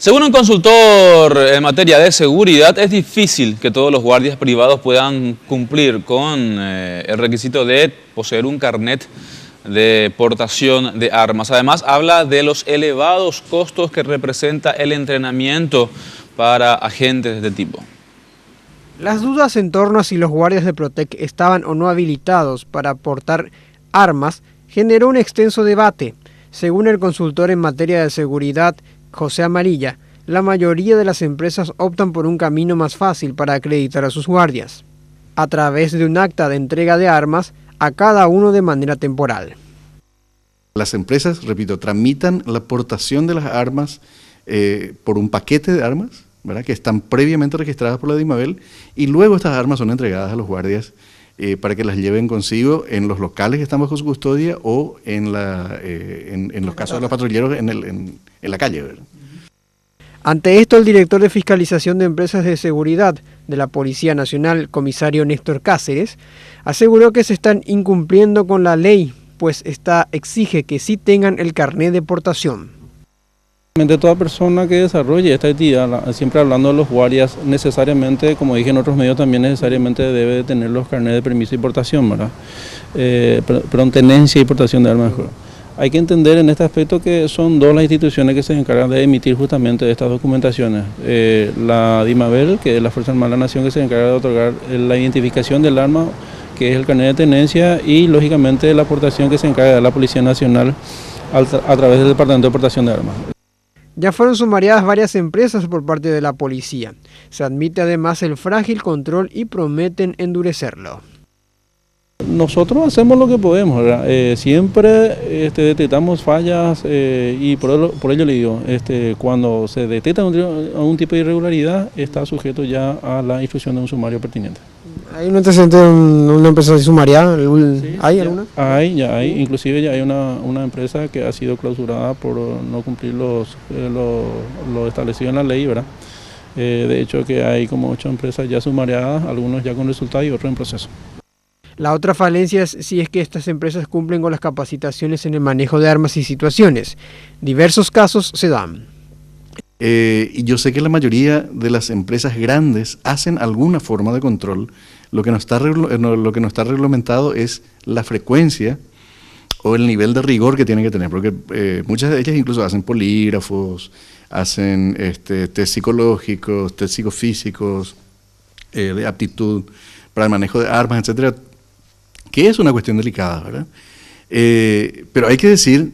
Según un consultor en materia de seguridad, es difícil que todos los guardias privados puedan cumplir con el requisito de poseer un carnet de portación de armas. Además, habla de los elevados costos que representa el entrenamiento para agentes de este tipo. Las dudas en torno a si los guardias de Protec estaban o no habilitados para portar armas generó un extenso debate. Según el consultor en materia de seguridad, José Amarilla, la mayoría de las empresas optan por un camino más fácil para acreditar a sus guardias, a través de un acta de entrega de armas a cada uno de manera temporal. Las empresas, repito, tramitan la portación de las armas por un paquete de armas, ¿verdad?, que están previamente registradas por la DIMABEL, y luego estas armas son entregadas a los guardias para que las lleven consigo en los locales que están bajo su custodia o en los casos de los patrulleros en la calle, ¿verdad? Ante esto, el director de Fiscalización de Empresas de Seguridad de la Policía Nacional, comisario Néstor Cáceres, aseguró que se están incumpliendo con la ley, pues esta exige que sí tengan el carnet de portación. Toda persona que desarrolle esta actividad, siempre hablando de los guardias, necesariamente, como dije en otros medios, también necesariamente debe de tener los carnets de permiso de importación, ¿verdad? Perdón, tenencia y importación de armas de fuego. Hay que entender en este aspecto que son dos las instituciones que se encargan de emitir justamente de estas documentaciones. La DIMABEL, que es la Fuerza Armada de la Nación, que se encarga de otorgar la identificación del arma, que es el carnet de tenencia, y lógicamente la aportación que se encarga de la Policía Nacional a través del Departamento de Portación de Armas. Ya fueron sumariadas varias empresas por parte de la policía. Se admite además el frágil control y prometen endurecerlo. Nosotros hacemos lo que podemos, ¿verdad? Siempre detectamos fallas y por ello le digo, cuando se detecta un tipo de irregularidad, está sujeto ya a la instrucción de un sumario pertinente. ¿Hay un antecedente de una empresa sumariada? Sí, ¿Hay alguna? Hay, inclusive ya hay una empresa que ha sido clausurada por no cumplir lo establecido en la ley, ¿verdad? De hecho que hay como 8 empresas ya sumariadas, algunos ya con resultado y otros en proceso. La otra falencia es si es que estas empresas cumplen con las capacitaciones en el manejo de armas y situaciones. Diversos casos se dan. Y yo sé que la mayoría de las empresas grandes hacen alguna forma de control. Lo que no está reglamentado es la frecuencia o el nivel de rigor que tienen que tener, porque muchas de ellas incluso hacen polígrafos, hacen test psicológicos, test psicofísicos, de aptitud para el manejo de armas, etcétera, que es una cuestión delicada, ¿verdad? Pero hay que decir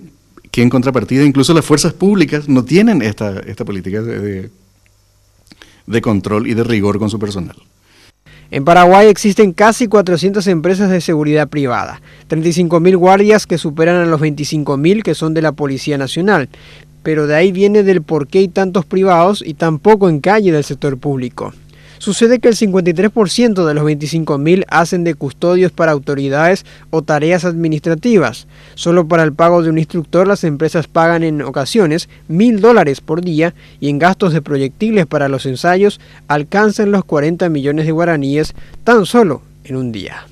que en contrapartida incluso las fuerzas públicas no tienen esta política de control y de rigor con su personal. En Paraguay existen casi 400 empresas de seguridad privada, 35.000 guardias que superan a los 25.000 que son de la Policía Nacional, pero de ahí viene del por qué hay tantos privados y tan poco en calle del sector público. Sucede que el 53% de los 25.000 hacen de custodios para autoridades o tareas administrativas. Solo para el pago de un instructor las empresas pagan en ocasiones $1.000 por día y en gastos de proyectiles para los ensayos alcanzan los 40 millones de guaraníes tan solo en un día.